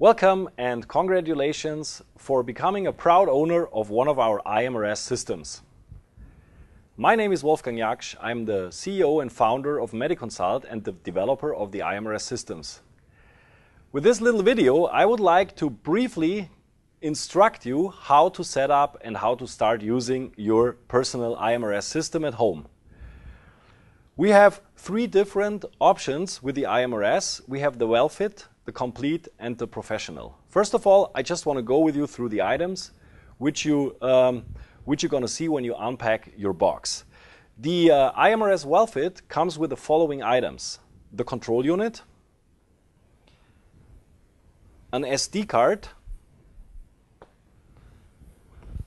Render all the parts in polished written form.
Welcome and congratulations for becoming a proud owner of one of our iMRS systems. My name is Wolfgang Jaksch. I'm the CEO and founder of MediConsult and the developer of the iMRS systems. With this little video, I would like to briefly instruct you how to set up and how to start using your personal iMRS system at home. We have three different options with the iMRS. We have the well-fit, the complete and the professional. First of all, I just want to go with you through the items which you're going to see when you unpack your box. The iMRS well-fit comes with the following items: the control unit, an SD card,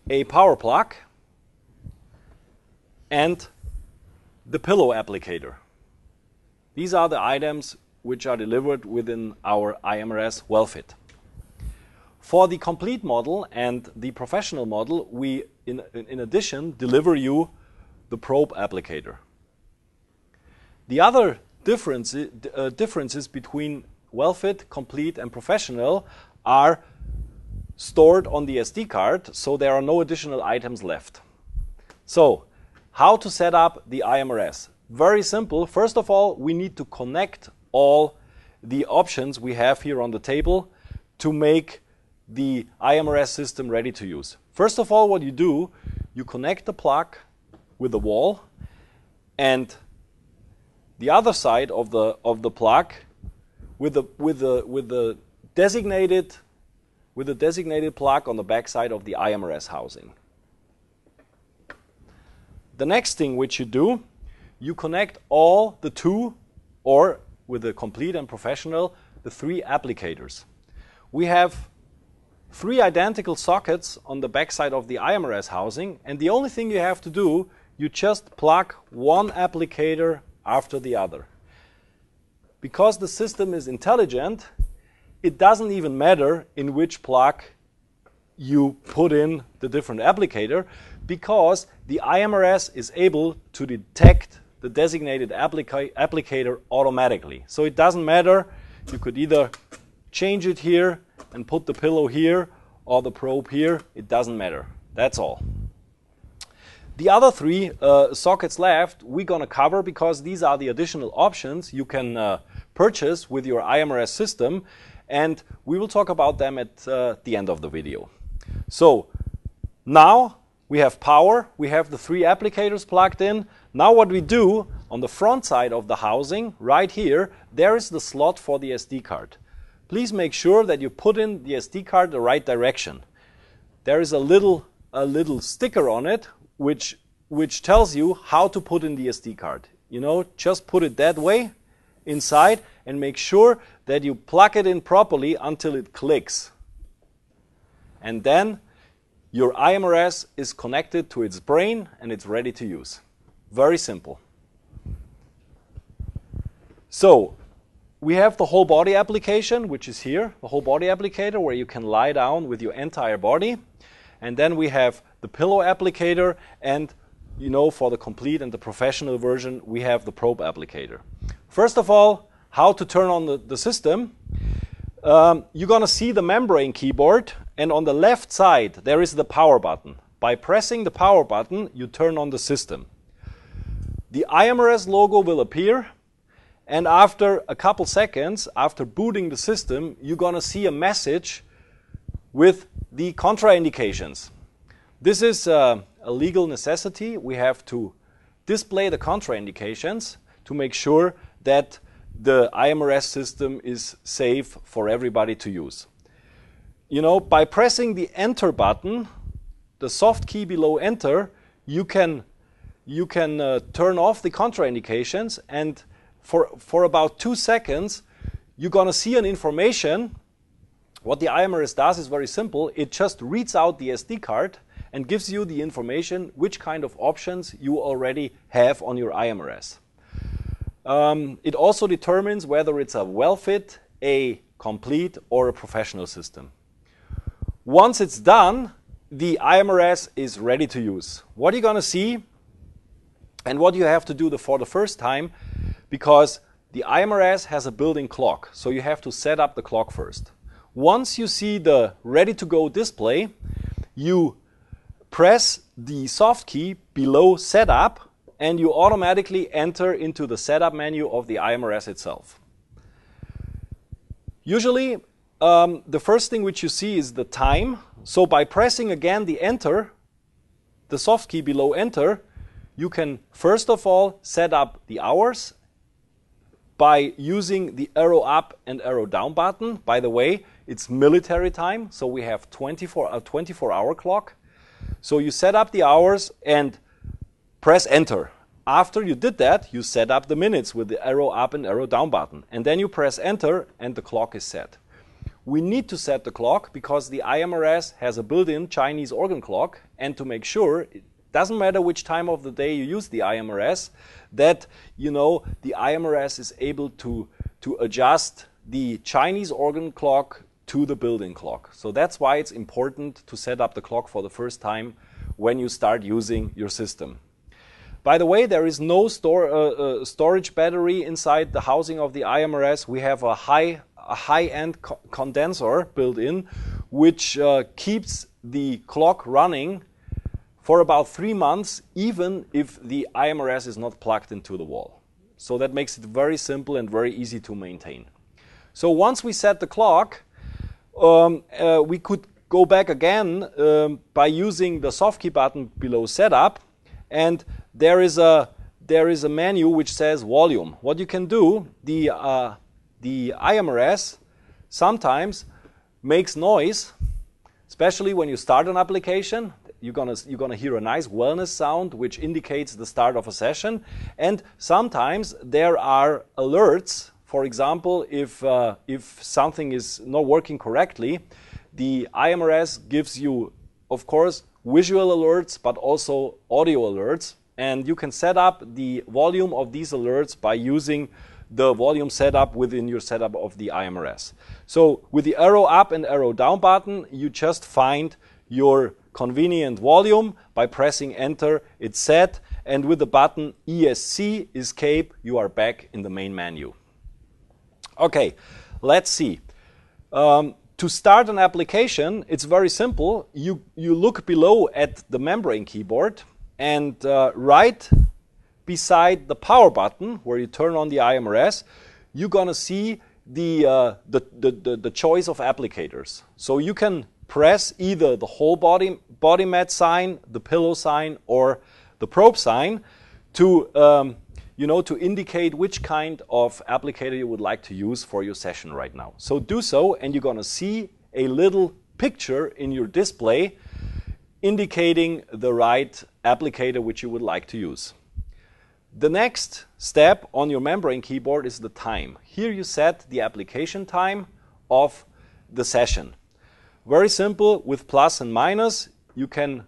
a power plug, and the pillow applicator. These are the items which are delivered within our iMRS well-fit. For the complete model and the professional model, we in addition deliver the probe applicator. The other differences between well-fit, complete and professional are stored on the SD card, so there are no additional items left. So, how to set up the iMRS? Very simple. First of all, we need to connect all the options we have here on the table to make the iMRS system ready to use. First of all, what you do, you connect the plug with the wall, and the other side of the plug with the designated plug on the back side of the iMRS housing. The next thing which you do, you connect all the two, or with the complete and professional, the three applicators. We have three identical sockets on the back side of the iMRS housing, and the only thing you have to do, you just plug one applicator after the other. Because the system is intelligent, it doesn't even matter in which plug you put in the different applicator, because the iMRS is able to detect the designated applicator automatically. So it doesn't matter, you could either change it here and put the pillow here or the probe here, it doesn't matter. That's all. The other three sockets left we're going to cover, because these are the additional options you can purchase with your iMRS system, and we will talk about them at the end of the video. So now we have power, we have the three applicators plugged in. Now what we do, on the front side of the housing, right here, there is the slot for the SD card. Please make sure that you put in the SD card the right direction. There is a little sticker on it which tells you how to put in the SD card. You know, just put it that way inside and make sure that you plug it in properly until it clicks. And then your iMRS is connected to its brain and it's ready to use. Very simple. So, we have the whole body application, which is here, the whole body applicator, where you can lie down with your entire body. And then we have the pillow applicator, and you know, for the complete and the professional version, we have the probe applicator. First of all, how to turn on the system. You're going to see the membrane keyboard, and on the left side there is the power button. By pressing the power button, you turn on the system. The iMRS logo will appear, and after a couple seconds, after booting the system, you're going to see a message with the contraindications. This is a legal necessity. We have to display the contraindications to make sure that the iMRS system is safe for everybody to use. You know, by pressing the enter button, the soft key below enter, you can turn off the contraindications, and for about 2 seconds you're going to see an information. What the iMRS does is very simple. It just reads out the SD card and gives you the information which kind of options you already have on your iMRS. It also determines whether it's a well-fit, a complete or a professional system. Once it's done, the iMRS is ready to use. What are you going to see, and what you have to do for the first time, because the iMRS has a built-in clock, so you have to set up the clock first. Once you see the ready-to-go display, you press the soft key below Setup, and you automatically enter into the Setup menu of the iMRS itself. Usually, the first thing which you see is the time. So by pressing again the Enter, the soft key below Enter, you can first of all set up the hours by using the arrow up and arrow down button. By the way, it's military time, so we have a 24-hour clock. So you set up the hours and press Enter. After you did that, you set up the minutes with the arrow up and arrow down button. And then you press Enter and the clock is set. We need to set the clock because the iMRS has a built-in Chinese organ clock, and to make sure, it doesn't matter which time of the day you use the iMRS, that the iMRS is able to adjust the Chinese organ clock to the built-in clock. So that's why it's important to set up the clock for the first time when you start using your system. By the way, there is no storage battery inside the housing of the iMRS. We have a high-end condenser built in, which keeps the clock running for about 3 months, even if the iMRS is not plugged into the wall. So that makes it very simple and very easy to maintain. So once we set the clock, we could go back again by using the soft key button below Setup, and there is a menu which says Volume. What you can do, the iMRS sometimes makes noise, especially when you start an application. You're gonna hear a nice wellness sound which indicates the start of a session. And sometimes there are alerts. For example, if something is not working correctly, the iMRS gives you, of course, visual alerts, but also audio alerts. And you can set up the volume of these alerts by using the volume setup within your setup of the iMRS. So with the arrow up and arrow down button, you just find your convenient volume. By pressing Enter, it's set, and with the button ESC, Escape, you are back in the main menu. Okay, let's see. To start an application, it's very simple. You look below at the membrane keyboard, and right beside the power button, where you turn on the iMRS, you're gonna see the choice of applicators. So you can press either the whole body mat sign, the pillow sign, or the probe sign to to indicate which kind of applicator you would like to use for your session right now. So do so, and you're gonna see a little picture in your display indicating the right applicator which you would like to use. The next step on your membrane keyboard is the time. Here you set the application time of the session. Very simple, with plus and minus, you can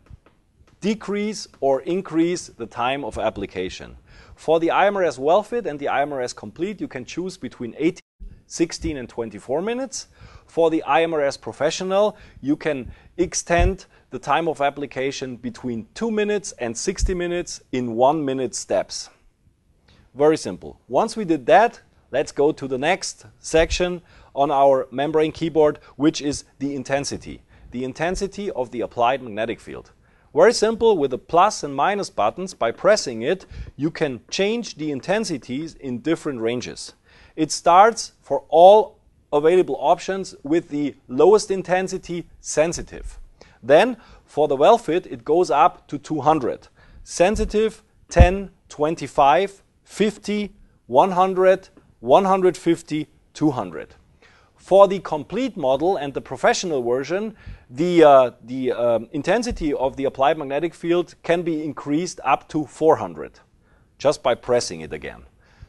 decrease or increase the time of application. For the iMRS WellFit and the iMRS Complete, you can choose between 18, 16 and 24 minutes. For the iMRS Professional, you can extend the time of application between 2 minutes and 60 minutes in 1 minute steps. Very simple. Once we did that, let's go to the next section on our membrane keyboard, which is the intensity. The intensity of the applied magnetic field. Very simple, with the plus and minus buttons, by pressing it, you can change the intensities in different ranges. It starts for all available options with the lowest intensity, sensitive. Then for the WellFit, it goes up to 200. Sensitive, 10, 25, 50, 100, 150, 200. For the complete model and the professional version, the intensity of the applied magnetic field can be increased up to 400, just by pressing it again.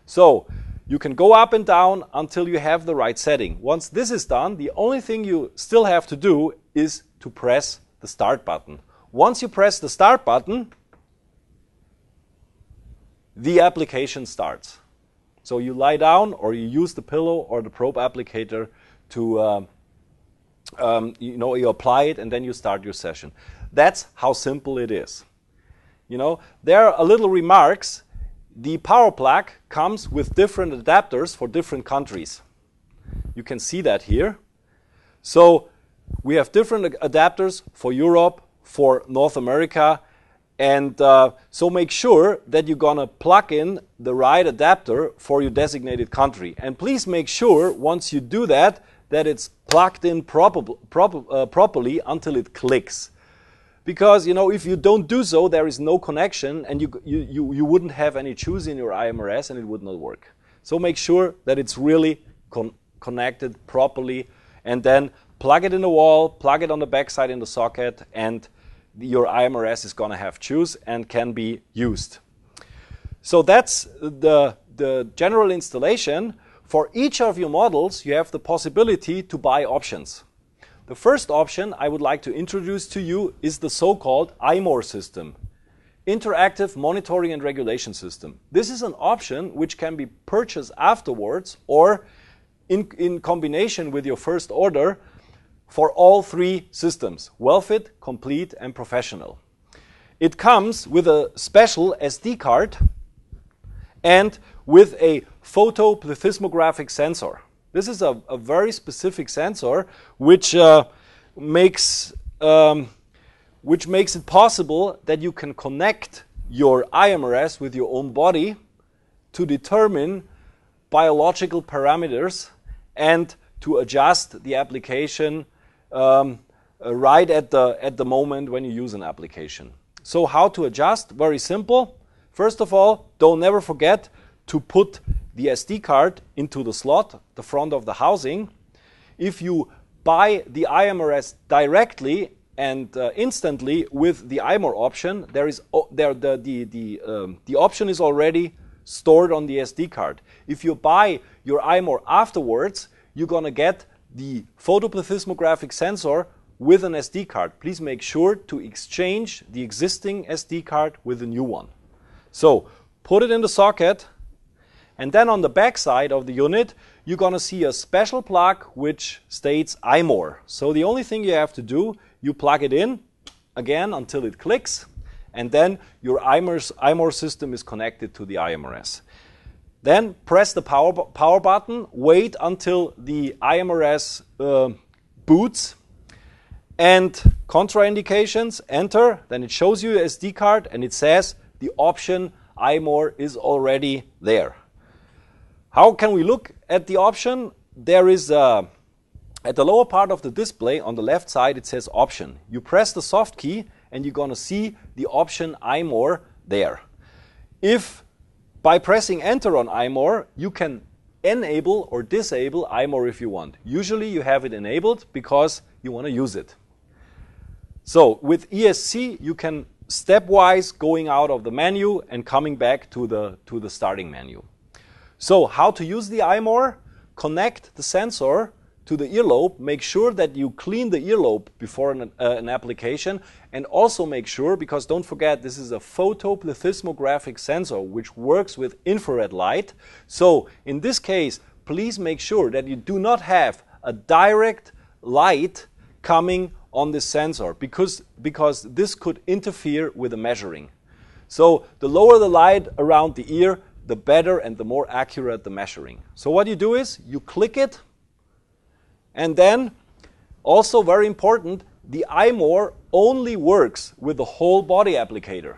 So you can go up and down until you have the right setting. Once this is done, the only thing you still have to do is to press the start button. Once you press the start button, the application starts. So you lie down, or you use the pillow or the probe applicator to you apply it, and then you start your session. That's how simple it is. There are little remarks. The power plug comes with different adapters for different countries. You can see that here. So we have different adapters for Europe, for North America, and so make sure that you're gonna plug in the right adapter for your designated country. And please make sure, once you do that, that it's plugged in properly until it clicks. Because, you know, if you don't do so, there is no connection, and you wouldn't have any juice in your iMRS, and it would not work. So make sure that it's really connected properly, and then plug it in the wall, plug it on the backside in the socket, and your iMRS is going to have juice and can be used. So that's the general installation. For each of your models, you have the possibility to buy options. The first option I would like to introduce to you is the so-called iMRS system, Interactive Monitoring and Regulation System. This is an option which can be purchased afterwards or in combination with your first order for all three systems: WellFit, Complete, and Professional. It comes with a special SD card and with a photoplethysmographic sensor. This is a very specific sensor which makes it possible that you can connect your iMRS with your own body to determine biological parameters and to adjust the application right at the moment when you use an application. So how to adjust? Very simple. First of all, don't never forget to put the SD card into the slot, the front of the housing. If you buy the iMRS directly and instantly with the iMRS option, the option is already stored on the SD card. If you buy your iMRS afterwards, you're going to get the photoplethysmographic sensor with an SD card. Please make sure to exchange the existing SD card with a new one. So put it in the socket, and then on the back side of the unit you're going to see a special plug which states iMRS. So the only thing you have to do, you plug it in again until it clicks, and then your iMRS system is connected to the iMRS. Then press the power button, wait until the iMRS boots, and contraindications, enter. Then it shows you a SD card and it says the option iMRS is already there. How can we look at the option? There is at the lower part of the display on the left side it says option. You press the soft key and you're going to see the option iMRS there. If by pressing enter on iMRS, you can enable or disable iMRS if you want. Usually you have it enabled because you want to use it. So with ESC you can stepwise going out of the menu and coming back to the starting menu. So how to use the iMRS? Connect the sensor to the earlobe. Make sure that you clean the earlobe before an application, and also make sure, because don't forget this is a photoplethysmographic sensor which works with infrared light. So in this case, please make sure that you do not have a direct light coming on this sensor because this could interfere with the measuring. So the lower the light around the ear, the better and the more accurate the measuring. So what you do is you click it, and then also very important, the iMRS only works with the whole body applicator.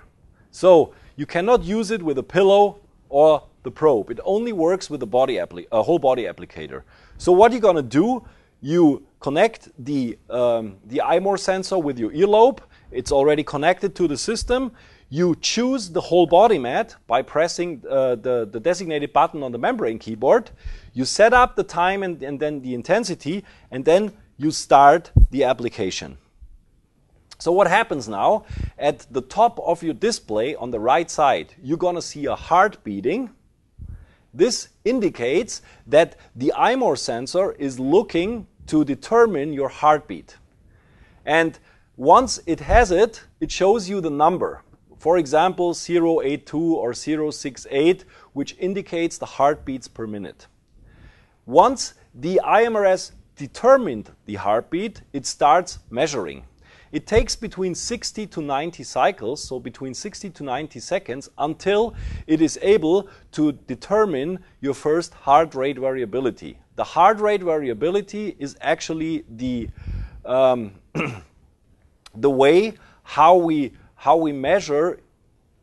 So you cannot use it with a pillow or the probe. It only works with the whole body applicator. So what you're going to do, you connect the iMRS sensor with your earlobe. It's already connected to the system. You choose the whole body mat by pressing the designated button on the membrane keyboard. You set up the time and then the intensity, and then you start the application. So what happens now? At the top of your display on the right side, you're going to see a heart beating. This indicates that the iMRS sensor is looking to determine your heartbeat. And once it has it, it shows you the number. For example, 082 or 068, which indicates the heartbeats per minute. Once the iMRS determined the heartbeat, it starts measuring. It takes between 60 to 90 cycles, so between 60 to 90 seconds, until it is able to determine your first heart rate variability. the heart rate variability is actually the the way how we measure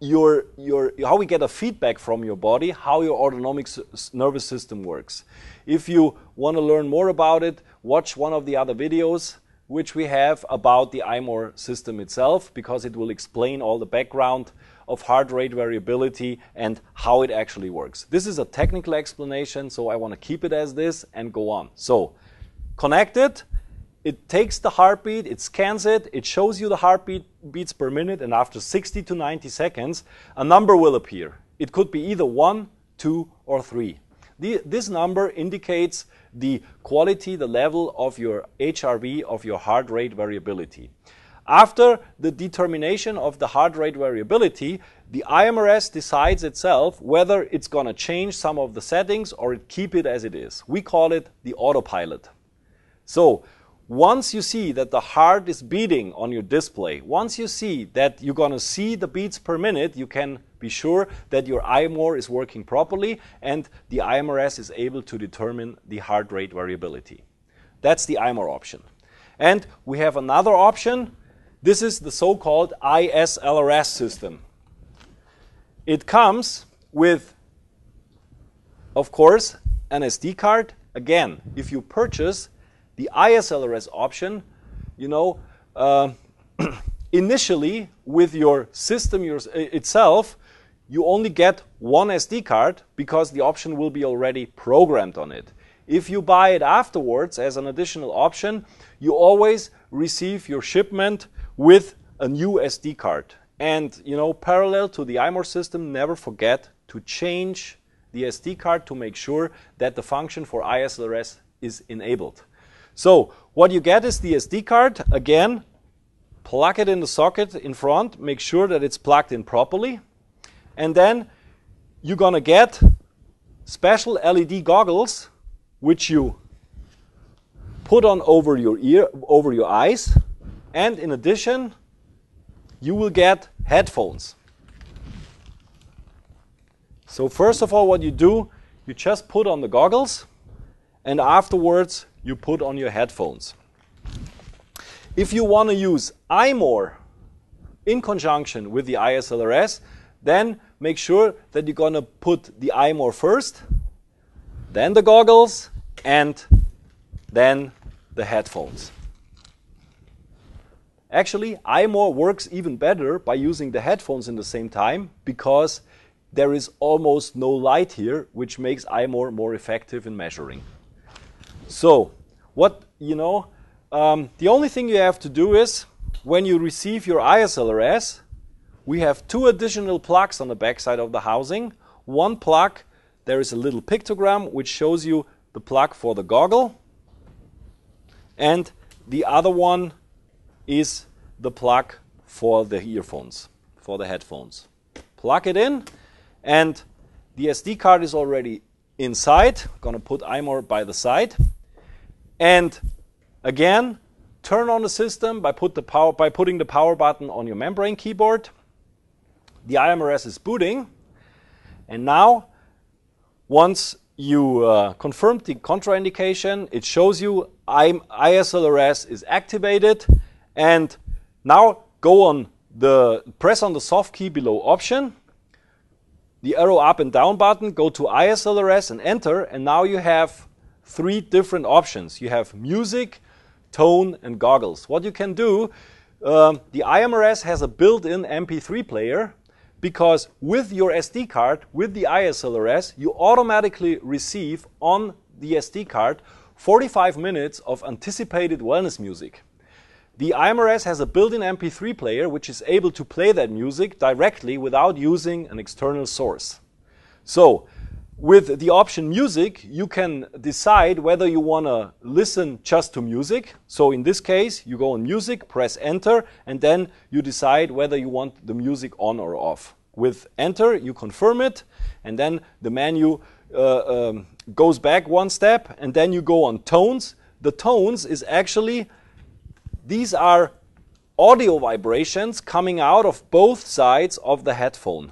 how we get a feedback from your body, how your autonomic nervous system works. If you want to learn more about it, watch one of the other videos which we have about the iMRS system itself, because it will explain all the background of heart rate variability and how it actually works. This is a technical explanation, so I want to keep it as this and go on. So, connect it. It takes the heartbeat, it scans it, it shows you the heartbeat beats per minute, and after 60 to 90 seconds, a number will appear. It could be either 1, 2, or 3. This number indicates the quality, the level of your HRV, of your heart rate variability. After the determination of the heart rate variability, the iMRS decides itself whether it's going to change some of the settings or keep it as it is. We call it the autopilot. So, once you see that the heart is beating on your display, once you see that you're going to see the beats per minute, you can be sure that your iMRS is working properly and the iMRS is able to determine the heart rate variability. That's the iMRS option. And we have another option. This is the so-called iSLRS system. It comes with, of course, an SD card. Again, if you purchase the iSLRS option, you know, initially with your system itself, you only get one SD card because the option will be already programmed on it. If you buy it afterwards as an additional option, you always receive your shipment with a new SD card. And, you know, parallel to the iMRS system, never forget to change the SD card to make sure that the function for iSLRS is enabled. So, what you get is the SD card. Again, plug it in the socket in front, make sure that it's plugged in properly. And then you're going to get special LED goggles which you put on over your eyes. And in addition, you will get headphones. So first of all, what you do, you just put on the goggles, and afterwards you put on your headphones. If you want to use iMRS in conjunction with the iSLRS, then make sure that you're going to put the iMRS first, then the goggles, and then the headphones. Actually, iMRS works even better by using the headphones in the same time, because there is almost no light here, which makes iMRS more effective in measuring. So, the only thing you have to do is, when you receive your iSLRS, we have two additional plugs on the back side of the housing. One plug, there is a little pictogram which shows you the plug for the goggle, and the other one is the plug for the earphones, for the headphones. Plug it in, and the SD card is already inside. I'm going to put iMRS by the side. And again, turn on the system by putting the power button on your membrane keyboard. The iMRS is booting. And now, once you confirm the contraindication, it shows you iSLRS is activated. And now press on the soft key below option, the arrow up and down button, go to iSLRS and enter, and now you have three different options. You have music, tone, and goggles. What you can do, the iMRS has a built-in MP3 player, because with your SD card, with the iSLRS, you automatically receive on the SD card 45 minutes of anticipated wellness music. The iMRS has a built-in MP3 player which is able to play that music directly without using an external source. So, with the option music, you can decide whether you want to listen just to music. So in this case, you go on music, press enter, and then you decide whether you want the music on or off. With enter, you confirm it, and then the menu goes back one step, and then you go on tones. The tones is actually, these are audio vibrations coming out of both sides of the headphone.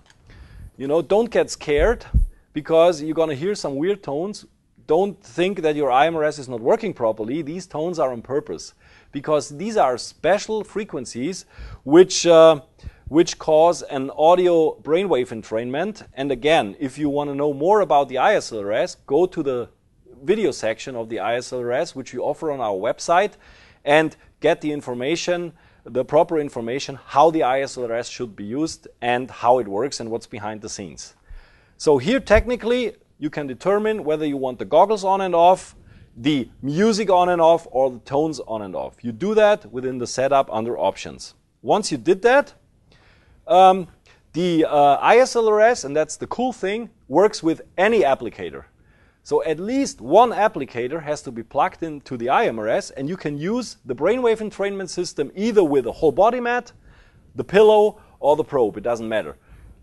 You know, don't get scared, because you're going to hear some weird tones. don't think that your iMRS is not working properly. These tones are on purpose, because these are special frequencies which cause an audio brainwave entrainment. And again, if you want to know more about the iSLRS, go to the video section of the iSLRS, which we offer on our website, and get the information, the proper information, how the iSLRS should be used and how it works and what's behind the scenes. So here technically you can determine whether you want the goggles on and off, the music on and off, or the tones on and off. You do that within the setup under options. Once you did that, the iSLRS, and that's the cool thing, works with any applicator. So at least one applicator has to be plugged into the iMRS, and you can use the brainwave entrainment system either with a whole body mat, the pillow, or the probe. It doesn't matter.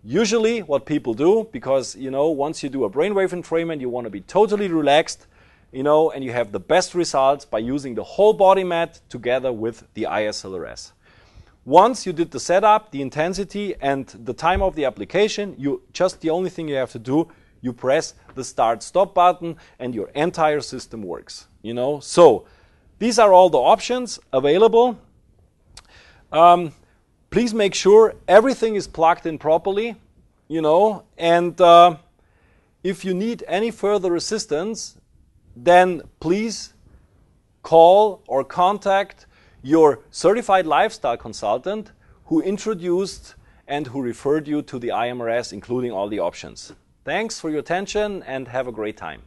Usually what people do, because once you do a brainwave entrainment, you want to be totally relaxed, and you have the best results by using the whole body mat together with the iSLRS. Once you did the setup, the intensity, and the time of the application, the only thing you have to do, you press the start-stop button and your entire system works. So these are all the options available. Please make sure everything is plugged in properly, and if you need any further assistance, then please call or contact your certified lifestyle consultant who introduced and who referred you to the iMRS, including all the options. Thanks for your attention and have a great time.